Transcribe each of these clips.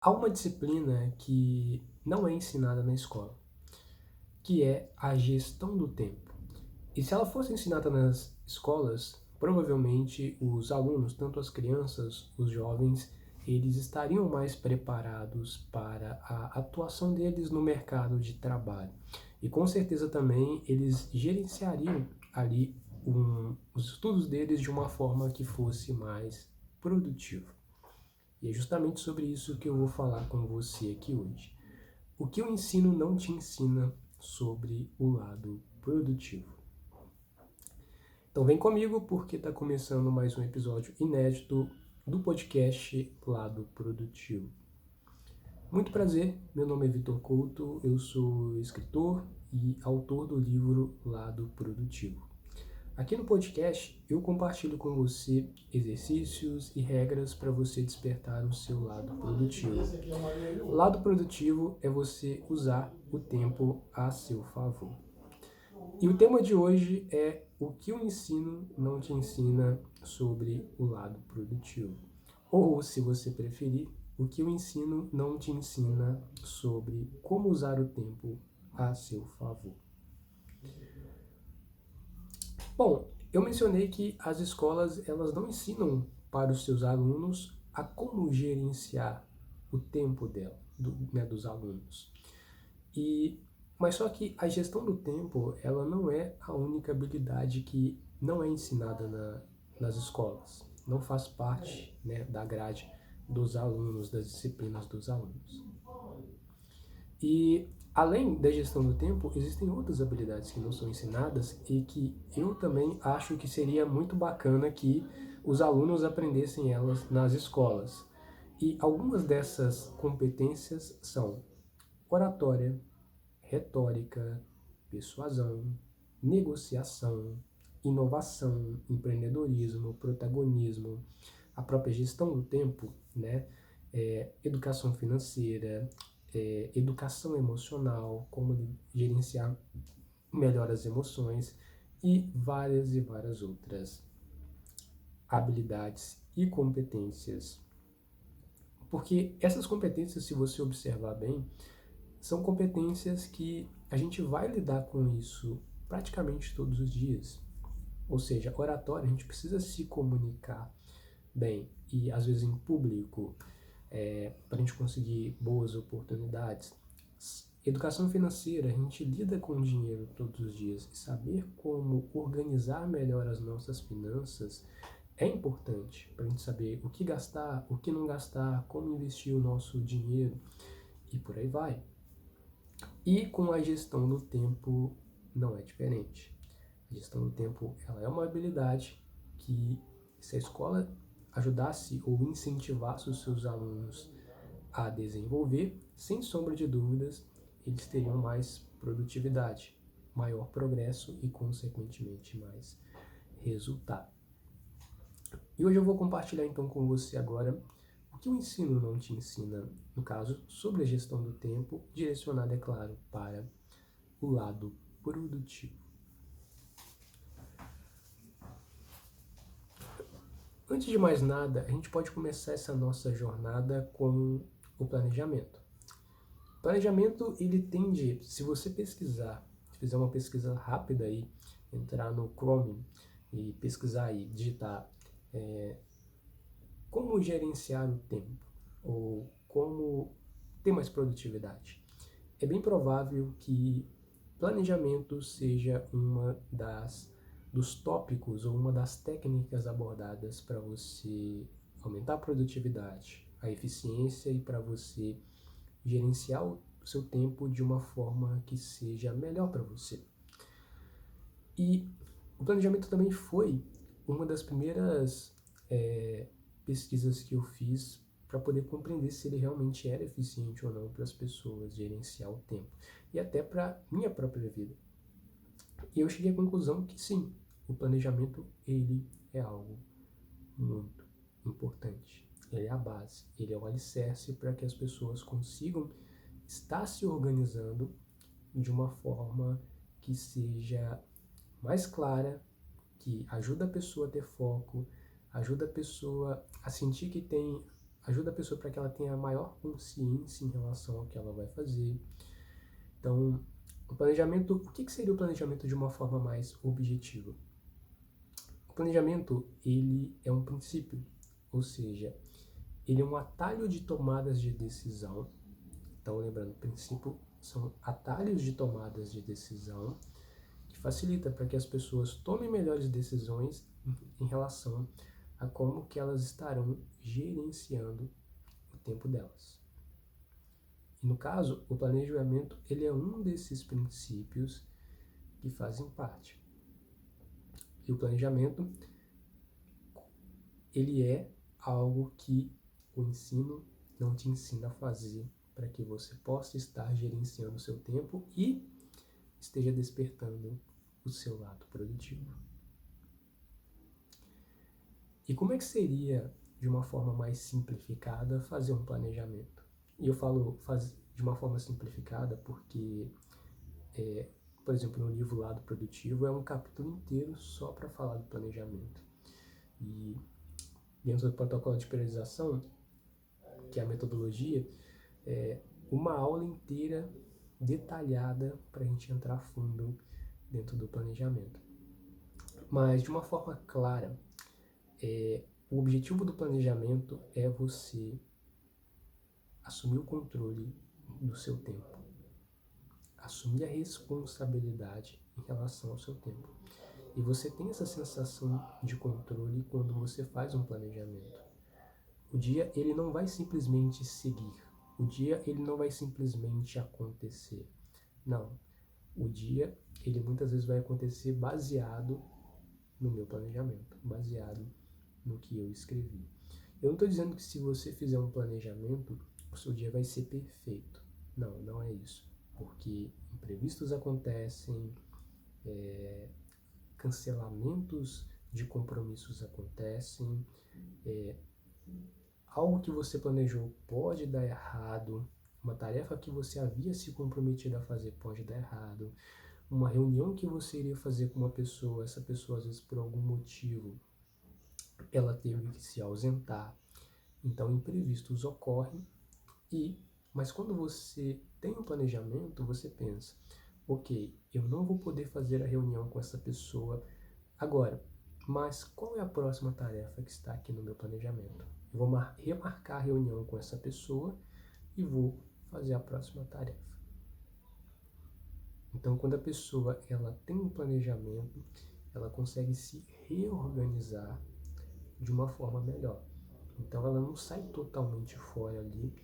Há uma disciplina que não é ensinada na escola, que é a gestão do tempo. E se ela fosse ensinada nas escolas, provavelmente os alunos, tanto as crianças, os jovens, eles estariam mais preparados para a atuação deles no mercado de trabalho. E com certeza também eles gerenciariam ali os estudos deles de uma forma que fosse mais produtiva. E é justamente sobre isso que eu vou falar com você aqui hoje. O que o ensino não te ensina sobre o lado produtivo. Então vem comigo porque está começando mais um episódio inédito do podcast Lado Produtivo. Muito prazer, meu nome é Vitor Couto, eu sou escritor e autor do livro Lado Produtivo. Aqui no podcast eu compartilho com você exercícios e regras para você despertar o seu lado produtivo. O lado produtivo é você usar o tempo a seu favor. E o tema de hoje é o que o ensino não te ensina sobre o lado produtivo. Ou, se você preferir, o que o ensino não te ensina sobre como usar o tempo a seu favor. Bom, eu mencionei que as escolas elas não ensinam para os seus alunos a como gerenciar o tempo dos alunos. Mas só que a gestão do tempo ela não é a única habilidade que não é ensinada nas escolas. Não faz parte, da grade dos alunos, das disciplinas dos alunos. E além da gestão do tempo, existem outras habilidades que não são ensinadas e que eu também acho que seria muito bacana que os alunos aprendessem elas nas escolas. E algumas dessas competências são oratória, retórica, persuasão, negociação, inovação, empreendedorismo, protagonismo, a própria gestão do tempo, educação financeira, educação emocional, como gerenciar melhor as emoções e várias outras habilidades e competências. Porque essas competências, se você observar bem, são competências que a gente vai lidar com isso praticamente todos os dias. Ou seja, oratória, a gente precisa se comunicar bem e às vezes em público, para a gente conseguir boas oportunidades. Educação financeira, a gente lida com dinheiro todos os dias e saber como organizar melhor as nossas finanças é importante para a gente saber o que gastar, o que não gastar, como investir o nosso dinheiro e por aí vai. E com a gestão do tempo não é diferente. A gestão do tempo ela é uma habilidade que, se a escola ajudasse ou incentivasse os seus alunos a desenvolver, sem sombra de dúvidas, eles teriam mais produtividade, maior progresso e, consequentemente, mais resultado. E hoje eu vou compartilhar então com você agora o que o ensino não te ensina, no caso, sobre a gestão do tempo, direcionada, é claro, para o lado produtivo. Antes de mais nada, a gente pode começar essa nossa jornada com o planejamento. O planejamento, ele tende, se você pesquisar, fizer uma pesquisa rápida aí, entrar no Chrome e pesquisar aí, digitar como gerenciar o tempo ou como ter mais produtividade. É bem provável que planejamento seja dos tópicos ou uma das técnicas abordadas para você aumentar a produtividade, a eficiência e para você gerenciar o seu tempo de uma forma que seja melhor para você. E o planejamento também foi uma das primeiras pesquisas que eu fiz para poder compreender se ele realmente era eficiente ou não para as pessoas gerenciar o tempo e até para minha própria vida. E eu cheguei à conclusão que sim, o planejamento ele é algo muito importante. Ele é a base, ele é o alicerce para que as pessoas consigam estar se organizando de uma forma que seja mais clara, que ajuda a pessoa a ter foco, ajuda a pessoa a sentir que tem ajuda a pessoa para que ela tenha maior consciência em relação ao que ela vai fazer. Então, o planejamento, o que seria o planejamento de uma forma mais objetiva? O planejamento, ele é um princípio, ou seja, ele é um atalho de tomadas de decisão. Então, lembrando, o princípio são atalhos de tomadas de decisão que facilita para que as pessoas tomem melhores decisões em relação a como que elas estarão gerenciando o tempo delas. E no caso, o planejamento ele é um desses princípios que fazem parte. E o planejamento ele é algo que o ensino não te ensina a fazer para que você possa estar gerenciando o seu tempo e esteja despertando o seu lado produtivo. E como é que seria, de uma forma mais simplificada, fazer um planejamento? E eu falo de uma forma simplificada porque, por exemplo, no livro Lado Produtivo é um capítulo inteiro só para falar do planejamento. E dentro do protocolo de priorização, que é a metodologia, é uma aula inteira detalhada para a gente entrar a fundo dentro do planejamento. Mas de uma forma clara, o objetivo do planejamento é você assumir o controle do seu tempo, assumir a responsabilidade em relação ao seu tempo. E você tem essa sensação de controle quando você faz um planejamento. O dia ele não vai simplesmente seguir, o dia ele não vai simplesmente acontecer. Não, o dia ele muitas vezes vai acontecer baseado no meu planejamento, baseado no que eu escrevi. Eu não estou dizendo que se você fizer um planejamento, o seu dia vai ser perfeito. Não, não é isso. Porque imprevistos acontecem, cancelamentos de compromissos acontecem, algo que você planejou pode dar errado, uma tarefa que você havia se comprometido a fazer pode dar errado, uma reunião que você iria fazer com uma pessoa, essa pessoa às vezes por algum motivo ela teve que se ausentar. Então imprevistos ocorrem mas quando você tem um planejamento, você pensa, ok, eu não vou poder fazer a reunião com essa pessoa agora, mas qual é a próxima tarefa que está aqui no meu planejamento? Eu vou remarcar a reunião com essa pessoa e vou fazer a próxima tarefa. Então, quando a pessoa ela tem um planejamento, ela consegue se reorganizar de uma forma melhor. Então, ela não sai totalmente fora ali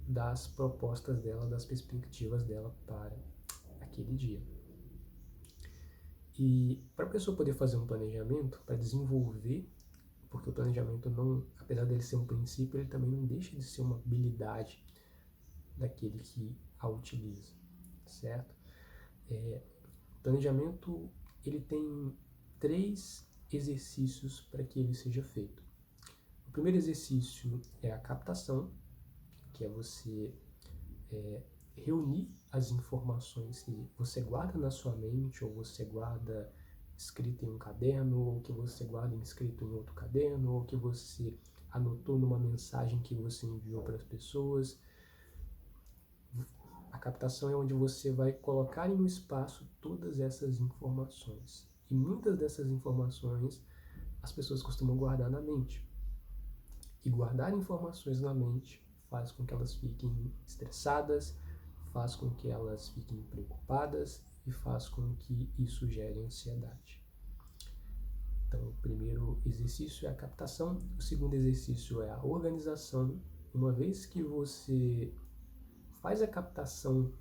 das propostas dela, das perspectivas dela para aquele dia. E para a pessoa poder fazer um planejamento, para desenvolver, porque o planejamento não, apesar dele ser um princípio, ele também não deixa de ser uma habilidade daquele que a utiliza, certo? O planejamento ele tem 3 exercícios para que ele seja feito. O primeiro exercício é a captação, que é você reunir as informações que você guarda na sua mente, ou você guarda escrito em um caderno, ou que você guarda escrito em outro caderno, ou que você anotou numa mensagem que você enviou para as pessoas. A captação é onde você vai colocar em um espaço todas essas informações. E muitas dessas informações as pessoas costumam guardar na mente. E guardar informações na mente faz com que elas fiquem estressadas, faz com que elas fiquem preocupadas e faz com que isso gere ansiedade. Então, o primeiro exercício é a captação, o segundo exercício é a organização. Uma vez que você faz a captação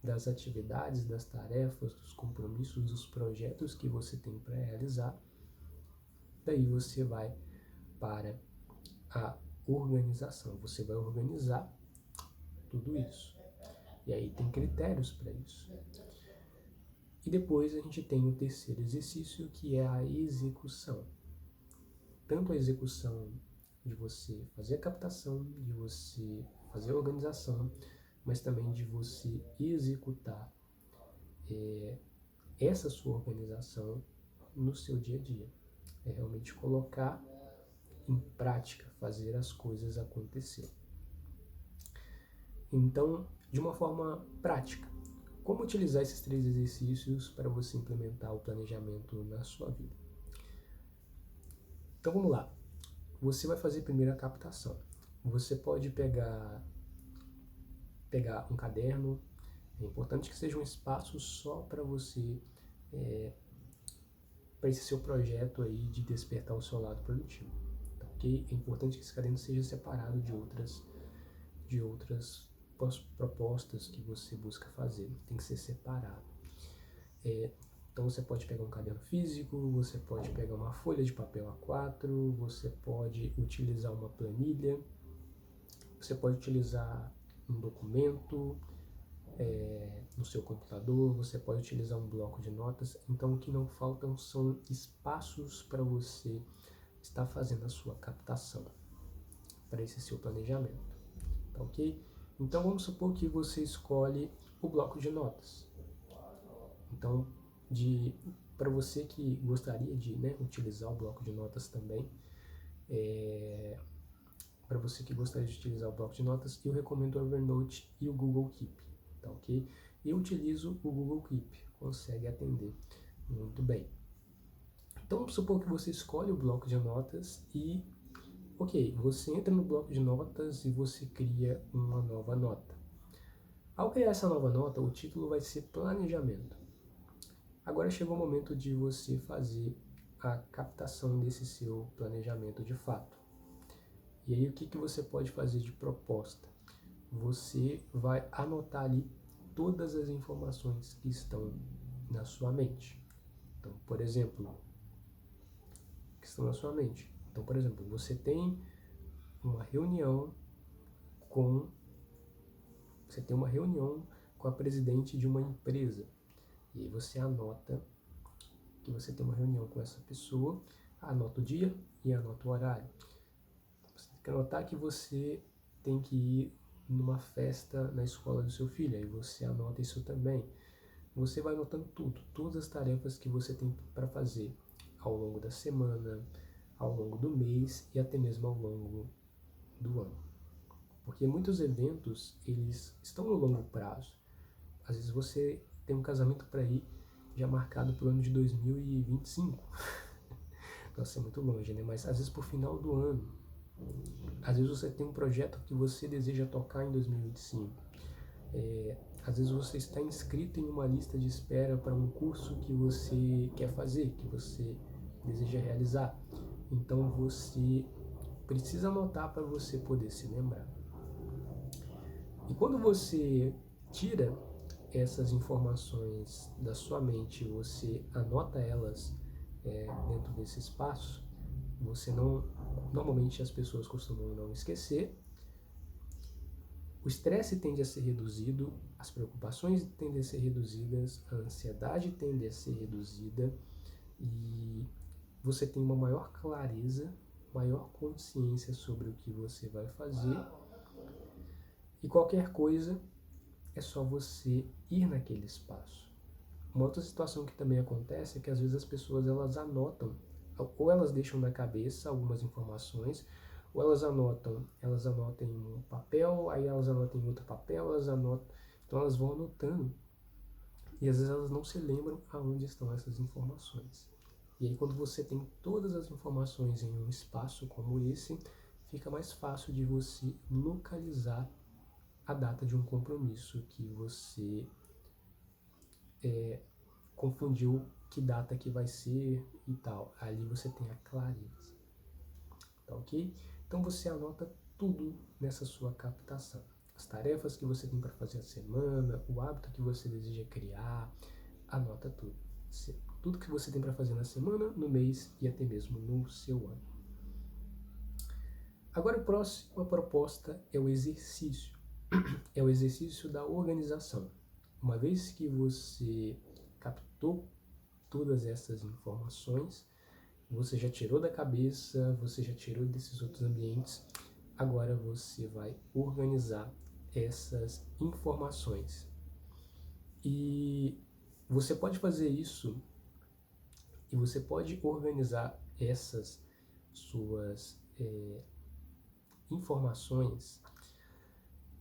das atividades, das tarefas, dos compromissos, dos projetos que você tem para realizar, daí você vai para a organização. Você vai organizar tudo isso. E aí tem critérios para isso. E depois a gente tem o terceiro exercício, que é a execução. Tanto a execução de você fazer a captação, de você fazer a organização, mas também de você executar essa sua organização no seu dia a dia. É realmente colocar em prática, fazer as coisas acontecer. Então, de uma forma prática, como utilizar esses 3 exercícios para você implementar o planejamento na sua vida? Então vamos lá. Você vai fazer primeiro a captação. Você pode pegar um caderno. É importante que seja um espaço só para você, para esse seu projeto aí de despertar o seu lado produtivo. Tá, ok? É importante que esse caderno seja separado de outras propostas que você busca fazer. Tem que ser separado. Então você pode pegar um caderno físico, você pode pegar uma folha de papel A4, você pode utilizar uma planilha, você pode utilizar um documento no seu computador, você pode utilizar um bloco de notas. Então o que não faltam são espaços para você estar fazendo a sua captação, para esse seu planejamento, tá ok? Então vamos supor que você escolhe o bloco de notas. Então, para você que gostaria de utilizar o bloco de notas também, para você que gostaria de utilizar o bloco de notas, eu recomendo o Evernote e o Google Keep, tá ok? Eu utilizo o Google Keep, consegue atender muito bem. Então, vamos supor que você escolhe o bloco de notas e, ok, você entra no bloco de notas e você cria uma nova nota. Ao criar essa nova nota, o título vai ser Planejamento. Agora chegou o momento de você fazer a captação desse seu planejamento de fato. E aí o que você pode fazer de proposta? Você vai anotar ali todas as informações que estão na sua mente. Então, por exemplo, você tem uma reunião com a presidente de uma empresa. E aí você anota que você tem uma reunião com essa pessoa, anota o dia e anota o horário. Você tem que anotar que você tem que ir numa festa na escola do seu filho, aí você anota isso também. Você vai anotando tudo, todas as tarefas que você tem para fazer ao longo da semana, ao longo do mês e até mesmo ao longo do ano. Porque muitos eventos, eles estão no longo prazo. Às vezes você tem um casamento para ir já marcado para o ano de 2025. Nossa, é muito longe, né? Mas às vezes por final do ano. Às vezes você tem um projeto que você deseja tocar em 2025. Às vezes você está inscrito em uma lista de espera para um curso que você quer fazer, que você deseja realizar. Então você precisa anotar para você poder se lembrar. E quando você tira essas informações da sua mente, você anota elas dentro desse espaço, normalmente as pessoas costumam não esquecer, o estresse tende a ser reduzido, as preocupações tendem a ser reduzidas, a ansiedade tende a ser reduzida e você tem uma maior clareza, maior consciência sobre o que você vai fazer e qualquer coisa é só você ir naquele espaço. Uma outra situação que também acontece é que às vezes as pessoas elas anotam, ou elas deixam na cabeça algumas informações, ou elas anotam em um papel, aí elas anotam em outro papel, então elas vão anotando e às vezes elas não se lembram aonde estão essas informações. E aí quando você tem todas as informações em um espaço como esse, fica mais fácil de você localizar a data de um compromisso que você confundiu que data que vai ser e tal. Ali você tem a clareza. Tá ok? Então você anota tudo nessa sua captação. As tarefas que você tem para fazer a semana, o hábito que você deseja criar, anota tudo. Tudo que você tem para fazer na semana, no mês e até mesmo no seu ano. Agora a próxima proposta é o exercício. É o exercício da organização. Uma vez que você captou todas essas informações, você já tirou da cabeça, você já tirou desses outros ambientes, agora você vai organizar essas informações. E você pode fazer isso e você pode organizar essas suas informações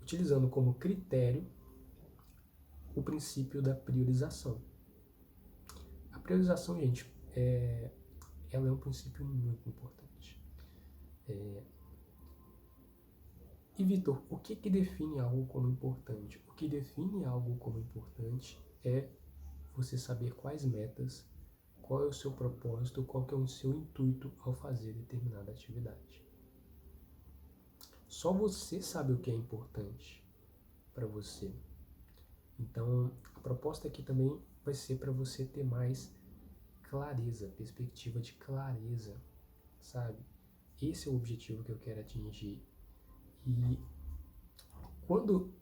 utilizando como critério o princípio da priorização. A priorização, gente, ela é um princípio muito importante. E, Vitor, o que define algo como importante? O que define algo como importante é você saber quais metas, qual é o seu propósito, qual que é o seu intuito ao fazer determinada atividade. Só você sabe o que é importante para você. Então, a proposta aqui também vai ser para você ter mais clareza, perspectiva de clareza, sabe? Esse é o objetivo que eu quero atingir. E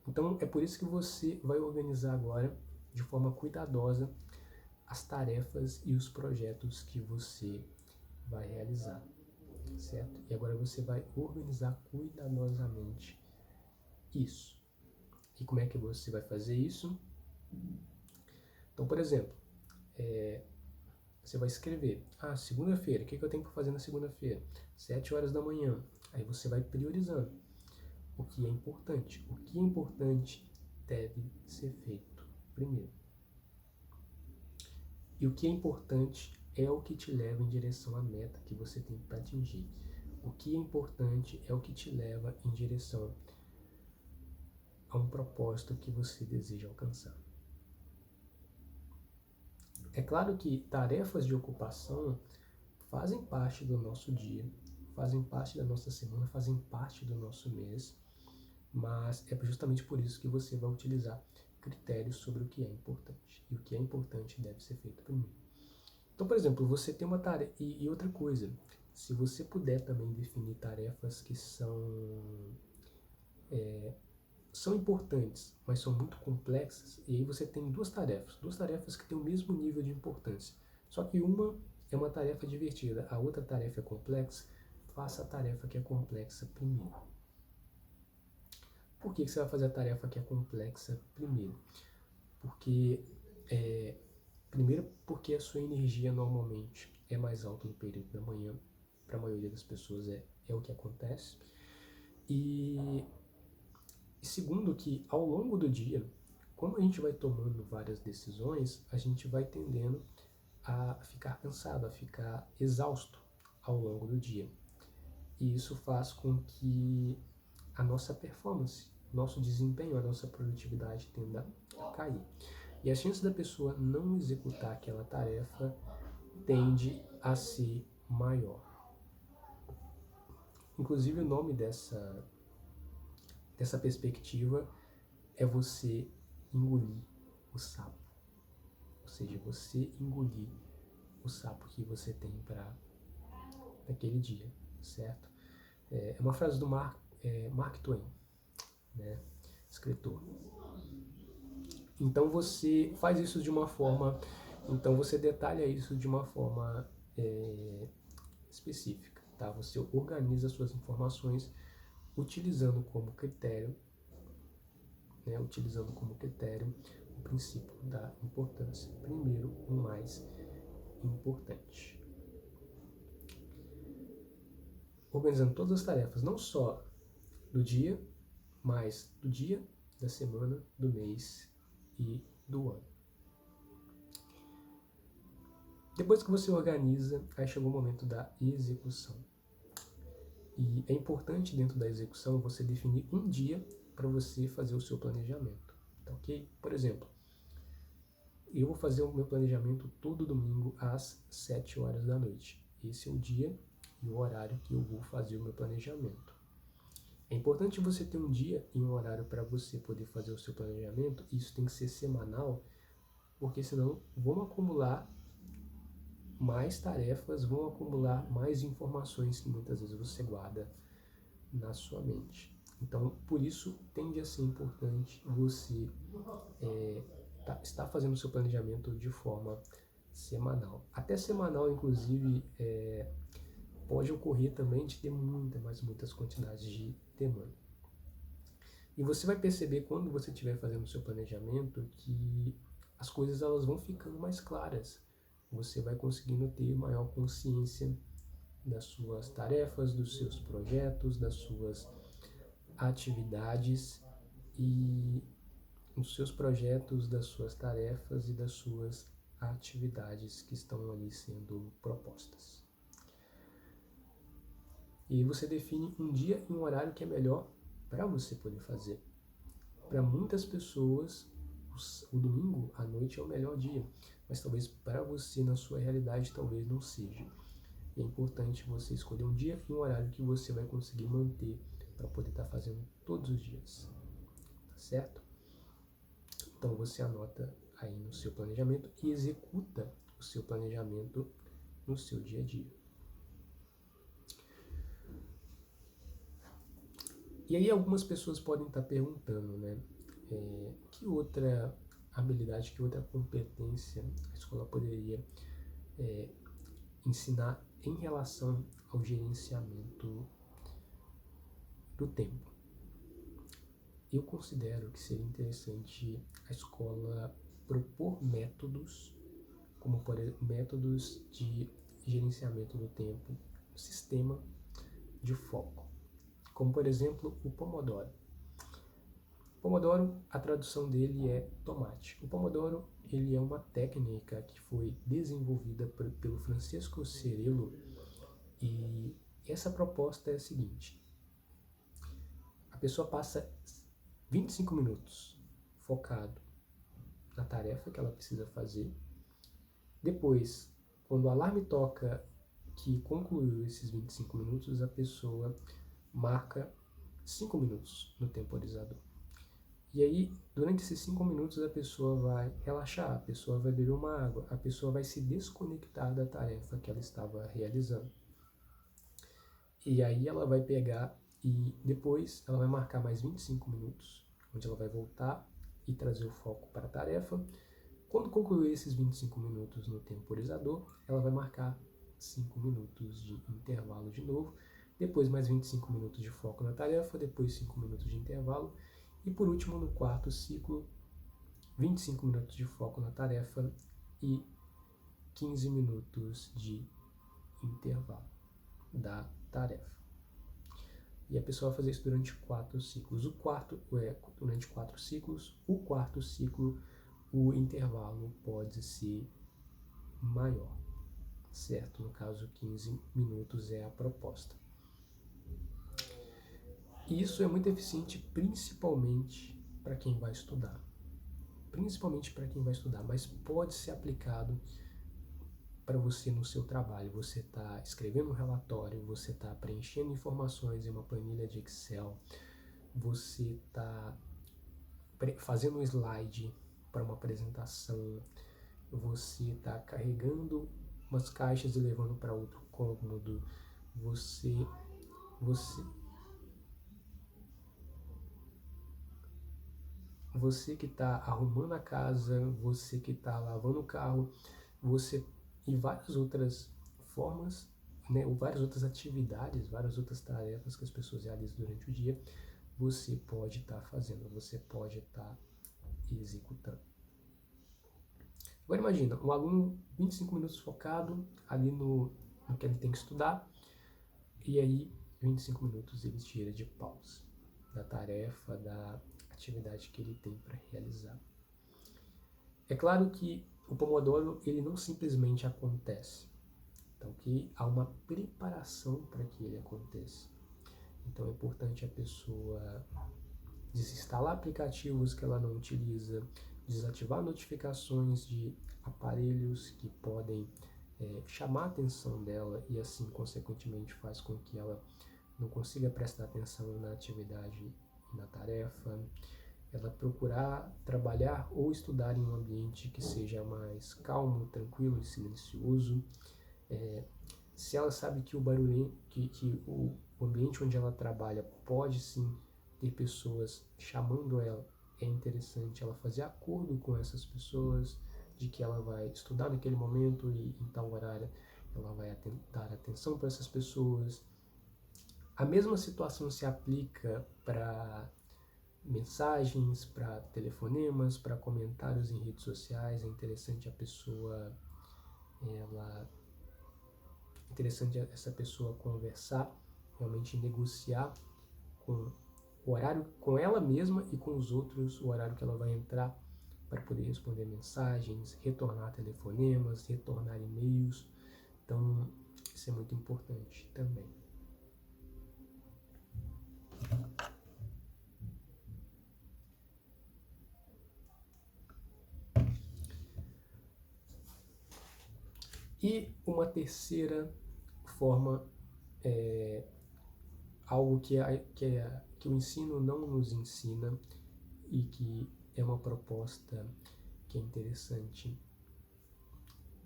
então é por isso que você vai organizar agora de forma cuidadosa as tarefas e os projetos que você vai realizar, certo? E agora você vai organizar cuidadosamente isso. E como é que você vai fazer isso? Então, por exemplo, você vai escrever, segunda-feira, o que eu tenho para fazer na segunda-feira? 7 horas da manhã. Aí você vai priorizando o que é importante. O que é importante deve ser feito primeiro. E o que é importante é o que te leva em direção à meta que você tem para atingir. O que é importante é o que te leva em direção a um propósito que você deseja alcançar. É claro que tarefas de ocupação fazem parte do nosso dia, fazem parte da nossa semana, fazem parte do nosso mês, mas é justamente por isso que você vai utilizar critérios sobre o que é importante. E o que é importante deve ser feito primeiro. Então, por exemplo, você tem uma tarefa. E outra coisa, se você puder também definir tarefas que são importantes, mas são muito complexas, e aí você tem duas tarefas que têm o mesmo nível de importância. Só que uma é uma tarefa divertida, a outra tarefa é complexa, faça a tarefa que é complexa primeiro. Por que você vai fazer a tarefa que é complexa primeiro? Primeiro porque a sua energia normalmente é mais alta no período da manhã, para a maioria das pessoas é o que acontece. E segundo que ao longo do dia, como a gente vai tomando várias decisões, a gente vai tendendo a ficar cansado, a ficar exausto ao longo do dia. E isso faz com que a nossa performance, nosso desempenho, a nossa produtividade tenda a cair. E a chance da pessoa não executar aquela tarefa tende a ser maior. Inclusive o nome dessa perspectiva é você engolir o sapo. Ou seja, você engolir o sapo que você tem para aquele dia, certo? É uma frase do Mark Twain, né? Escritor. Então você faz isso de uma forma, então você detalha isso de uma forma específica, tá? Você organiza suas informações utilizando como critério, o princípio da importância. Primeiro, o mais importante. Organizando todas as tarefas, não só do dia, mas do dia, da semana, do mês e do ano. Depois que você organiza, aí chegou o momento da execução. E é importante dentro da execução você definir um dia para você fazer o seu planejamento, tá ok? Por exemplo, eu vou fazer o meu planejamento todo domingo às 7 horas da noite. Esse é o dia e o horário que eu vou fazer o meu planejamento. É importante você ter um dia e um horário para você poder fazer o seu planejamento. Isso tem que ser semanal, porque senão vão acumular mais tarefas, vão acumular mais informações que muitas vezes você guarda na sua mente. Então, por isso, tende a ser importante você estar fazendo o seu planejamento de forma semanal. Até semanal, inclusive, pode ocorrer também de ter muitas quantidades de demanda. E você vai perceber quando você estiver fazendo o seu planejamento que as coisas elas vão ficando mais claras. Você vai conseguindo ter maior consciência das suas tarefas, dos seus projetos, das suas atividades e dos seus projetos, das suas tarefas e das suas atividades que estão ali sendo propostas. E você define um dia e um horário que é melhor para você poder fazer. Para muitas pessoas, o domingo à noite é o melhor dia, mas talvez para você, na sua realidade, talvez não seja. E é importante você escolher um dia e um horário que você vai conseguir manter para poder estar fazendo todos os dias, tá certo? Então você anota aí no seu planejamento e executa o seu planejamento no seu dia a dia. E aí algumas pessoas podem estar perguntando, né? Que outra habilidade, que outra competência a escola poderia ensinar em relação ao gerenciamento do tempo? Eu considero que seria interessante a escola propor métodos, como por exemplo, métodos de gerenciamento do tempo, um sistema de foco, como por exemplo o Pomodoro. Pomodoro, a tradução dele é tomate. O Pomodoro, ele é uma técnica que foi desenvolvida pelo Francesco Cerello e essa proposta é a seguinte: a pessoa passa 25 minutos focado na tarefa que ela precisa fazer. Depois, quando o alarme toca que concluiu esses 25 minutos, a pessoa marca 5 minutos no temporizador. E aí, durante esses 5 minutos, a pessoa vai relaxar, a pessoa vai beber uma água, a pessoa vai se desconectar da tarefa que ela estava realizando. E aí ela vai pegar e depois ela vai marcar mais 25 minutos, onde ela vai voltar e trazer o foco para a tarefa. Quando concluir esses 25 minutos no temporizador, ela vai marcar 5 minutos de intervalo de novo, depois mais 25 minutos de foco na tarefa, depois 5 minutos de intervalo, e por último, no quarto ciclo, 25 minutos de foco na tarefa e 15 minutos de intervalo da tarefa. E a pessoa vai fazer isso durante 4 ciclos. Durante 4 ciclos, o quarto ciclo, o intervalo pode ser maior, certo? No caso, 15 minutos é a proposta. E isso é muito eficiente, principalmente para quem vai estudar. Mas pode ser aplicado para você no seu trabalho. Você está escrevendo um relatório, você está preenchendo informações em uma planilha de Excel, você está fazendo um slide para uma apresentação, você está carregando umas caixas e levando para outro cômodo, você que está arrumando a casa, você que está lavando o carro, você e várias outras formas, né, ou várias outras atividades, várias outras tarefas que as pessoas realizam durante o dia, você pode estar fazendo, você pode estar executando. Agora imagina, um aluno 25 minutos focado ali no que ele tem que estudar, e aí 25 minutos ele tira de pausa da tarefa, da atividade que ele tem para realizar. É claro que o Pomodoro ele não simplesmente acontece, então que há uma preparação para que ele aconteça. Então é importante a pessoa desinstalar aplicativos que ela não utiliza, desativar notificações de aparelhos que podem chamar a atenção dela e assim, consequentemente, faz com que ela não consiga prestar atenção na atividade e na tarefa. Ela procurar trabalhar ou estudar em um ambiente que seja mais calmo, tranquilo e silencioso. Se ela sabe que o barulho, que o ambiente onde ela trabalha pode sim ter pessoas chamando ela, é interessante ela fazer acordo com essas pessoas de que ela vai estudar naquele momento e em tal horário ela vai dar atenção para essas pessoas. A mesma situação se aplica para mensagens, para telefonemas, para comentários em redes sociais. É interessante a pessoa ela interessante essa pessoa conversar, realmente negociar com o horário com ela mesma e com os outros, o horário que ela vai entrar para poder responder mensagens, retornar telefonemas, retornar e-mails. Então, isso é muito importante também. E uma terceira forma algo que o ensino não nos ensina e que é uma proposta que é interessante,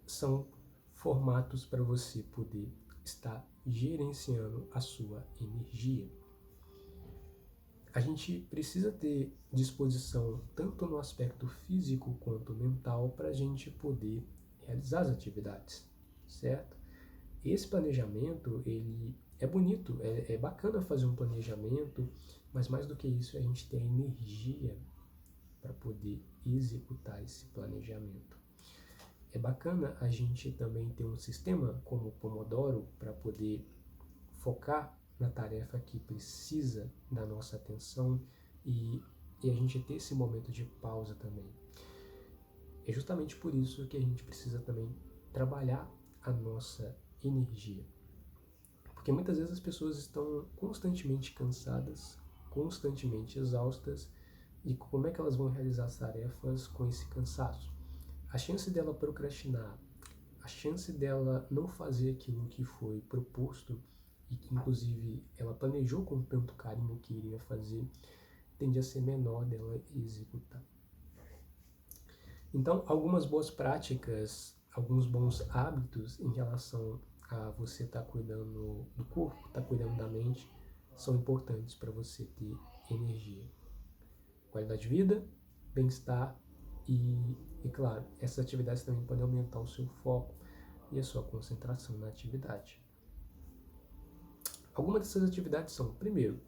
são formatos para você poder estar gerenciando a sua energia. A gente precisa ter disposição tanto no aspecto físico quanto mental para a gente poder realizar as atividades, certo? Esse planejamento, ele é bonito, é bacana fazer um planejamento, mas mais do que isso, a gente tem a energia para poder executar esse planejamento. É bacana a gente também ter um sistema como o Pomodoro para poder focar na tarefa que precisa da nossa atenção e a gente ter esse momento de pausa também. É justamente por isso que a gente precisa também trabalhar a nossa energia. Porque muitas vezes as pessoas estão constantemente cansadas, constantemente exaustas, e como é que elas vão realizar as tarefas com esse cansaço? A chance dela procrastinar, a chance dela não fazer aquilo que foi proposto e que inclusive ela planejou com tanto carinho que iria fazer, tende a ser menor dela executar. Então, algumas boas práticas, alguns bons hábitos em relação a você estar cuidando do corpo, estar cuidando da mente, são importantes para você ter energia. Qualidade de vida, bem-estar e, claro, essas atividades também podem aumentar o seu foco e a sua concentração na atividade. Algumas dessas atividades são, primeiro,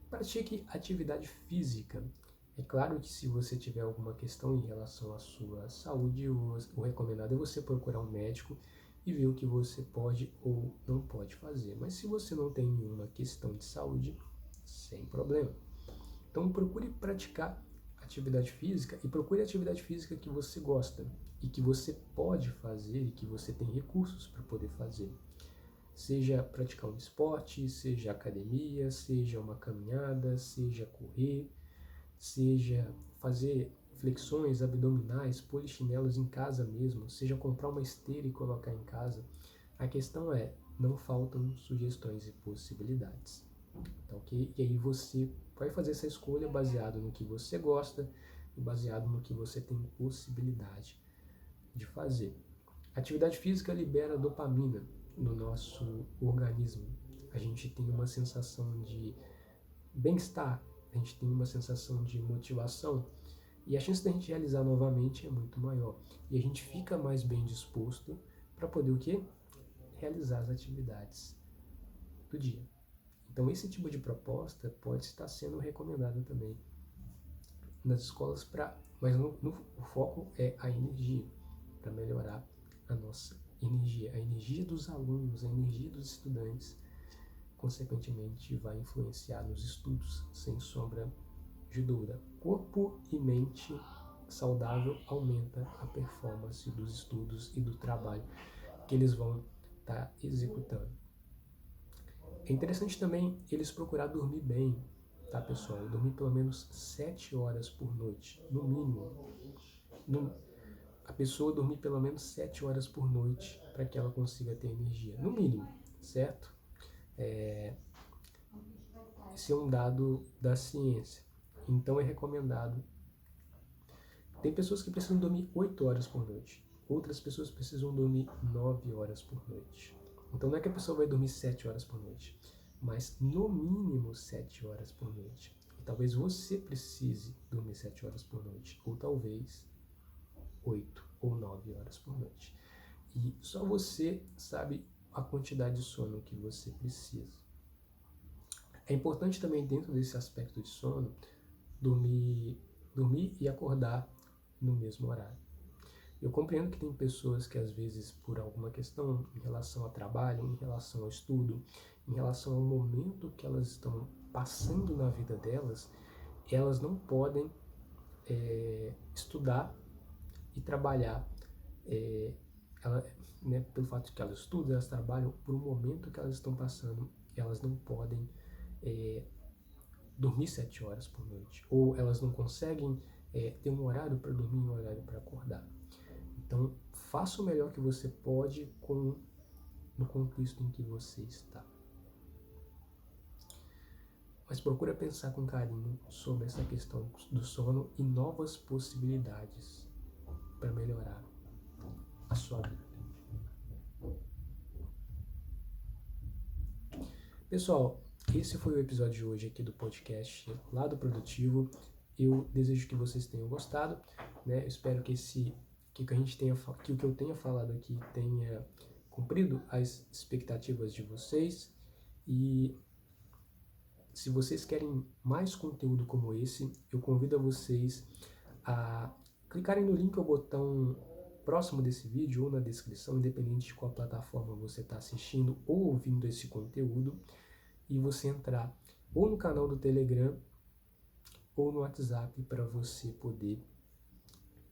pratique atividade física. É claro que se você tiver alguma questão em relação à sua saúde, o recomendado é você procurar um médico e ver o que você pode ou não pode fazer. Mas se você não tem nenhuma questão de saúde, sem problema. Então procure praticar atividade física e procure atividade física que você gosta e que você pode fazer e que você tem recursos para poder fazer. Seja praticar um esporte, seja academia, seja uma caminhada, seja correr, seja fazer flexões abdominais, polichinelos em casa mesmo, seja comprar uma esteira e colocar em casa. A questão é, não faltam sugestões e possibilidades. Tá, ok? E aí você vai fazer essa escolha baseado no que você gosta e baseado no que você tem possibilidade de fazer. A atividade física libera dopamina no nosso organismo. A gente tem uma sensação de bem-estar, a gente tem uma sensação de motivação e a chance da gente realizar novamente é muito maior. E a gente fica mais bem disposto para poder o quê? Realizar as atividades do dia. Então esse tipo de proposta pode estar sendo recomendada também nas escolas, mas o foco é a energia, para melhorar a nossa energia, a energia dos alunos, a energia dos estudantes, consequentemente vai influenciar nos estudos, sem sombra de dúvida. Corpo e mente saudável aumenta a performance dos estudos e do trabalho que eles vão estar executando. É interessante também eles procurar dormir bem, tá, pessoal? Dormir pelo menos 7 horas por noite, no mínimo. A pessoa dormir pelo menos 7 horas por noite para que ela consiga ter energia, no mínimo, certo? Esse é um dado da ciência. Então é recomendado. Tem pessoas que precisam dormir 8 horas por noite. Outras pessoas precisam dormir 9 horas por noite. Então não é que a pessoa vai dormir 7 horas por noite, mas no mínimo 7 horas por noite. E talvez você precise dormir 7 horas por noite, ou talvez 8 ou 9 horas por noite. E só você sabe a quantidade de sono que você precisa. É importante também, dentro desse aspecto de sono, dormir e acordar no mesmo horário. Eu compreendo que tem pessoas que às vezes por alguma questão em relação ao trabalho, em relação ao estudo, em relação ao momento que elas estão passando na vida delas, elas não podem estudar e trabalhar, é, ela, né, pelo fato de que elas estudam, elas trabalham por um momento que elas estão passando, elas não podem dormir 7 horas por noite, ou elas não conseguem ter um horário para dormir e um horário para acordar. Então, faça o melhor que você pode no contexto em que você está. Mas procura pensar com carinho sobre essa questão do sono e novas possibilidades para melhorar a sua vida. Pessoal, esse foi o episódio de hoje aqui do podcast Lado Produtivo. Eu desejo que vocês tenham gostado, né? Eu espero que o que eu tenha falado aqui tenha cumprido as expectativas de vocês. E se vocês querem mais conteúdo como esse, eu convido a vocês a clicarem no link ou botão próximo desse vídeo ou na descrição, independente de qual plataforma você está assistindo ou ouvindo esse conteúdo, e você entrar ou no canal do Telegram ou no WhatsApp para você poder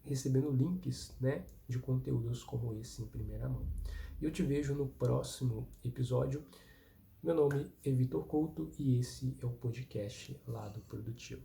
recebendo links, né, de conteúdos como esse em primeira mão. E eu te vejo no próximo episódio. Meu nome é Vitor Couto e esse é o podcast Lado Produtivo.